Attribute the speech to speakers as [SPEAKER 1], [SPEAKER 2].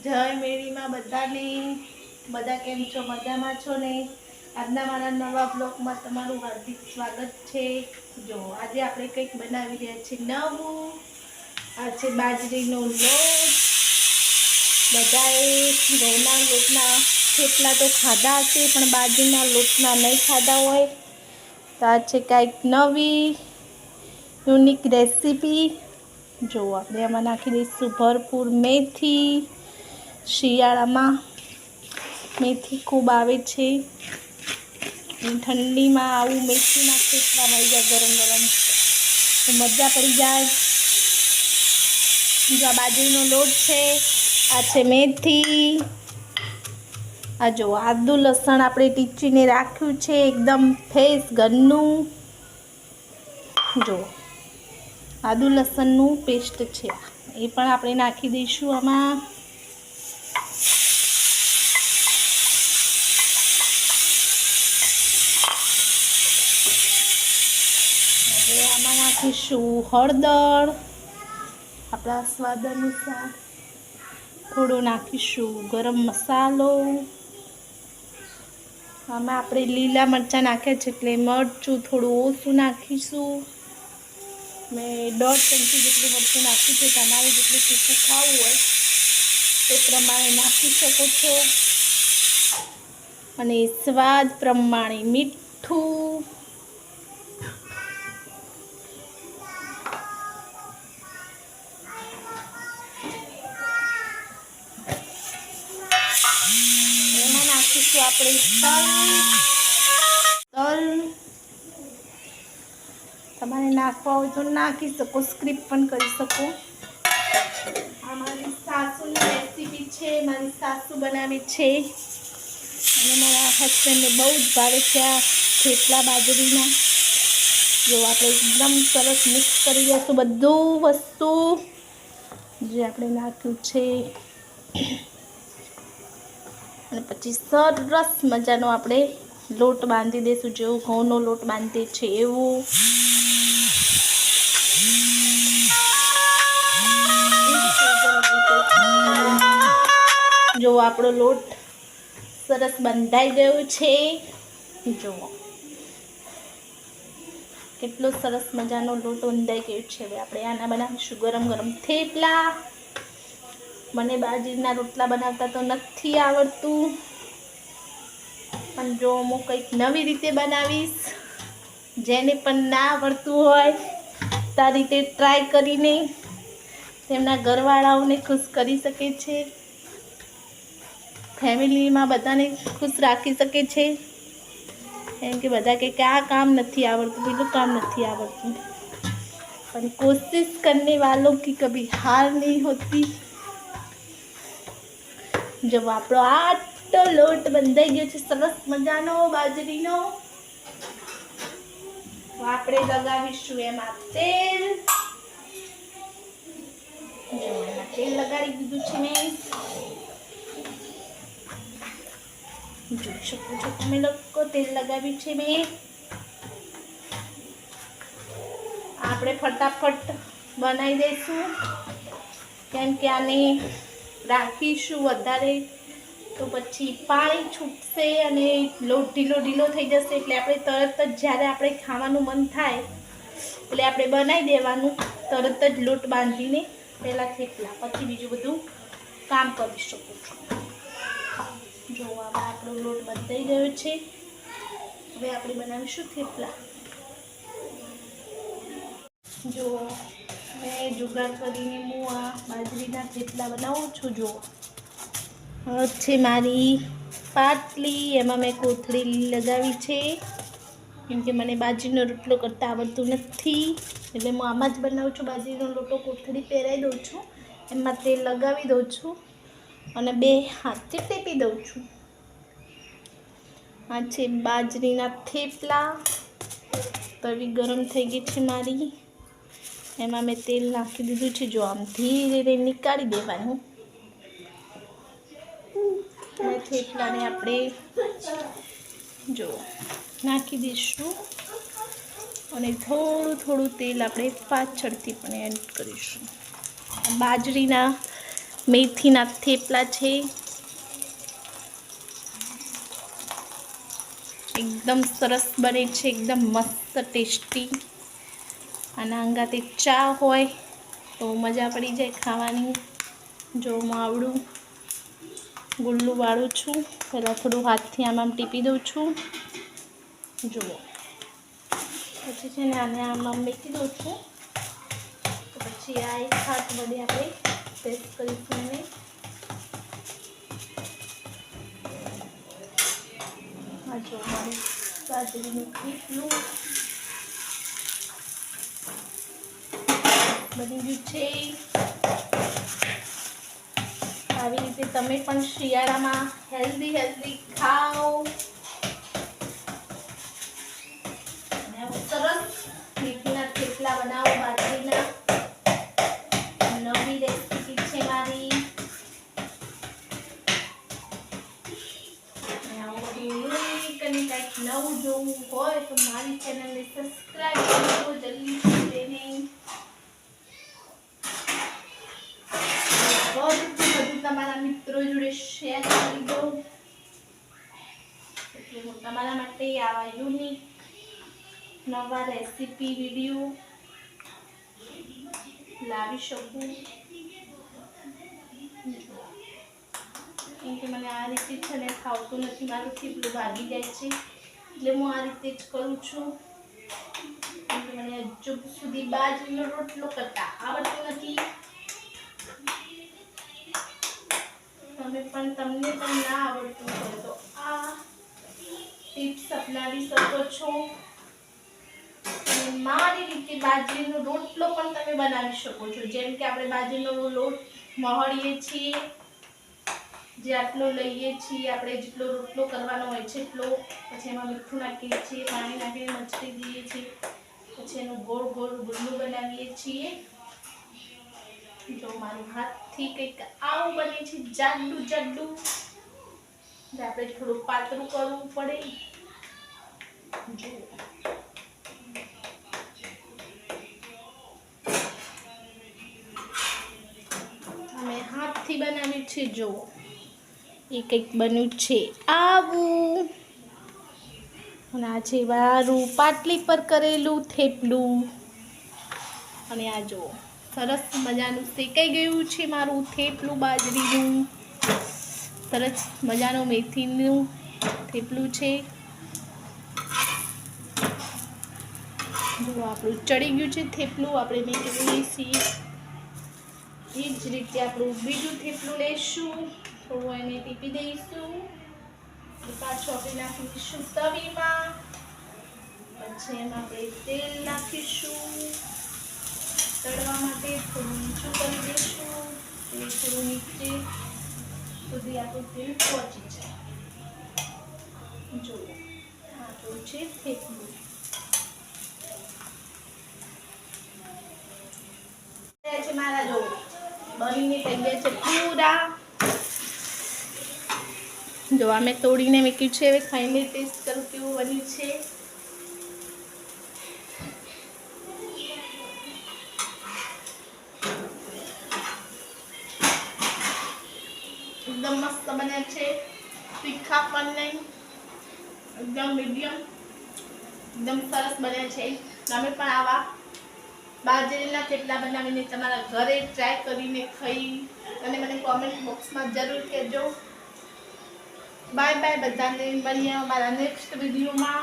[SPEAKER 1] જય મેરીમાં બધાને બધા કેમ છો? મજામાં છો ને? આજના મારા નવા બ્લોગમાં તમારું હાર્દિક સ્વાગત છે। જો આજે આપણે કંઈક બનાવી રહ્યા છીએ નવું। આ છે બાજરીનો લોટ। બધાએ ઘઉંના લોટના થેપલા તો ખાધા હશે, પણ બાજરીના લોટના નહીં ખાધા હોય તો આ છે કંઈક નવી યુનિક રેસીપી। જો આપણે આમાં નાખી દઈશું ભરપૂર મેથી। શિયાળામાં મેથી ખૂબ આવે છે, ઠંડીમાં આવું મેથીના થેપલા મળી જાય ગરમ ગરમ તો મજા પડી જાય। જો આ બાજરીનો લોટ છે, આ છે મેથી, આ જો આદુ લસણ આપણે ટીચીને રાખ્યું છે એકદમ ફ્રેશ ઘરનું। જો આદુ લસણનું પેસ્ટ છે, એ પણ આપણે નાખી દઈશું આમાં। હવે આમાં નાખીશું હળદર આપણા સ્વાદ અનુસાર, થોડો નાખીશું ગરમ મસાલો। આમાં આપણે લીલા મરચાં નાખ્યા છે એટલે મરચું થોડું ઓછું નાખીશું। મેં 1.5 ચમચી જેટલું મરચું નાખ્યું છે, તમારે જેટલું તીખું ખાવું હોય તે પ્રમાણે નાખી શકો છો। અને સ્વાદ પ્રમાણે મીઠું। એમાં નાખીશું આપણે તલ। તમારે નાખવા હોય તો નાખી શકો, સ્ક્રીપ પણ કરી શકો। આ મારી સાસુની રેસીપી છે, મારી સાસુ બનાવી છે અને મારા હસબન્ડને બહુ જ ભાવે છે આ થેપલા બાજરીના। જો આપણે એકદમ સરસ મિક્સ કરી દઈશું બધું વસ્તુ જે આપણે નાખ્યું છે, અને પછી સરસ મજાનો આપણે લોટ બાંધી દઈશું, જેવું ઘઉંનો લોટ બાંધીએ છે એવું। જો આપણો લોટ સરસ બંધાઈ ગયો છે। જુઓ કેટલો સરસ મજાનો લોટ બંધાઈ ગયો છે। હવે આપણે આના બનાવીશું ગરમ ગરમ થેપલા। મને બાજરીના રોટલા બનાવતા તો નથી આવડતું, પણ જો હું કંઈક નવી રીતે બનાવીશ, જેને પણ ના આવડતું હોય તે આ રીતે ટ્રાય કરીને તેમના ઘરવાળાઓને ખુશ કરી શકે છે, ફેમિલીમાં બધાને ખુશ રાખી શકે છે। કેમ કે બધા કે આ કામ નથી આવડતું, પેલું કામ નથી આવડતું, पर कोशिश करने वालों की कभी हार नहीं होती। जब આપણો આટલો લોટ બંધાઈ ગયો છે સરસ મજાનો બાજરીનો, તો આપણે લગાવીશું એમાં તેલ। જો એમાં તેલ લગાડી દીધું છે મેં, જોઈ શકો છો તમે લોકો તેલ લગાવ્યું છે મેં। આપણે ફટાફટ બનાવી દઈશું, કેમ કે આને રાખીશું વધારે તો પછી પાણી છૂટશે અને લોટ ઢીલો ઢીલો થઈ જશે। એટલે આપણે તરત જ જ્યારે આપણે ખાવાનું મન થાય એટલે આપણે બનાવી દેવાનું, તરત જ લોટ બાંધીને પહેલાં થેપલા, પછી બીજું બધું કામ કરી શકો છો। જો આમાં આપણો લોટ બંધાઈ ગયો છે, હવે આપણે બનાવીશું થેપલા। જો મેં જુગાડ કરીને હું આ બાજરીના થેપલા બનાવું છું। જો છે મારી પાટલી, એમાં મેં કોથળી લગાવી છે, કેમ કે મને બાજરીનો રોટલો કરતાં આવડતું નથી, એટલે હું આમાં જ બનાવું છું। બાજરીનો લોટો કોથળી પહેરાવી દઉં છું, એમાં તેલ લગાવી દઉં છું અને 2 હાથથી ટેપી દઉં છું। આ છે બાજરીના થેપલા। તવી ગરમ થઈ ગઈ છે મારી, એમાં મેં તેલ નાખી દીધું છે। જો આમ ધીરે નીકાળી દેવાનું અને થેપલાને આપણે જો નાખી દઈશું, અને થોડું થોડું તેલ આપણે પાછળથી પણ એડ કરીશું। બાજરીના મેથીના થેપલા છે, એકદમ સરસ બને છે, એકદમ મસ્ત ટેસ્ટી. અને અંગાતે ચા હોય તો મજા પડી જાય ખાવાની. જો હું આવડું ગુલ્લું વાળું છું, પહેલાં થોડું હાથથી આમ ટીપી દઉં છું. જુઓ, પછી છે ને આને આમ મૂકી દઉં છું. તો પછી આ એક હાથ વડે આપણે પ્રેસ કરીશું એને. આ જો મારું બાજરીનું થેપલું બની ગયું છે. આવી રીતે તમે પણ શિયાળામાં હેલ્ધી ખાઓ. સરસ મેથીના થેપલા બનાવો બાજરીના. નવી રેસીપી છે મારી. કંઈક નવું જોવું હોય તો મારી ચેનલને સબસ્ક્રાઇબ કરજો જલ્દીથી તેને. બધું તમારા મિત્રો જોડે શેર કરી દો, એટલે હું તમારા માટે આવા યુનિક નવા રેસીપી વિડીયો લાવી શકું. કેમ કે મને આ રીતે છે ને ખાવતું નથી, મારું થેપલું ભાગી જાય છે, એટલે હું આ રીતે જ કરું છું. કેમ કે મને હજુ સુધી બાજરીનો રોટલો કરતા આવડતો નથી. તમને પણ ના આવડતું હોય તો આ ટિપ્સ અપનાવી શકો છો. મારી રીતે બાજરીનો રોટલો પણ તમે બનાવી શકો છો. જેમ કે આપણે બાજરીનો લોટ મહળીએ છીએ, જે આટલો લઈએ છીએ, આપણે જેટલો રોટલો કરવાનો હોય છે એટલો, પછી એમાં મીઠું નાખીએ છીએ, પાણી નાખીને મચળી દઈએ છીએ, પછી એનું ગોળ ગોળ ગુલ્લું બનાવીએ છીએ. જો મારું હાથથી કંઈક આવું બને છે, જાડું જાડું. આપણે થોડું પાતળું કરવું પડે. જો અમે હાથથી બનાવ્યું છે. જો એ કંઈક બન્યું છે આવું. અને આ છે મારું પાટલી પર કરેલું થેપલું. અને આ જો સરસ મજાનું શેકાઈ ગયું છે મારું થેપલું બાજરીનું. સરસ મજાનું મેથીનું થેપલું છે. જો આપણું ચડી ગયું છે થેપલું, આપણે મેળવી લઈશું. એ જ રીતે આપણું બીજું થેપલું લઈશું, થોડું એને ટીપી દઈશું, પાછું આપણે નાખી દઈશું તવીમાં. પછી એમાં આપણે તેલ નાખીશું, તળવા માટે થોડું નીચું કરી દઈશું. તે થોડું નીચે સુધી આપણું તેલ પહોંચી જાય. જો આપણું છે થેપલું. મારા જો બનીને તૈયાર છે પૂરા. જો આ મેં તોડીને મૂક્યું છે. હવે ખાઈને ટેસ્ટ કરું કેવું બન્યું છે. એકદમ મસ્ત બને છે, તીખા પણ નહીં, એકદમ મીડિયમ, એકદમ સરસ બને છે. તમે પણ આવા બાજરીના થેપલા બનાવીને તમારા ઘરે ટ્રાય કરીને ખાઈ અને મને કોમેન્ટ બોક્સમાં જરૂર કહેજો. બાય બાય બધાને, મળીએ અમારા નેક્સ્ટ વિડીયોમાં.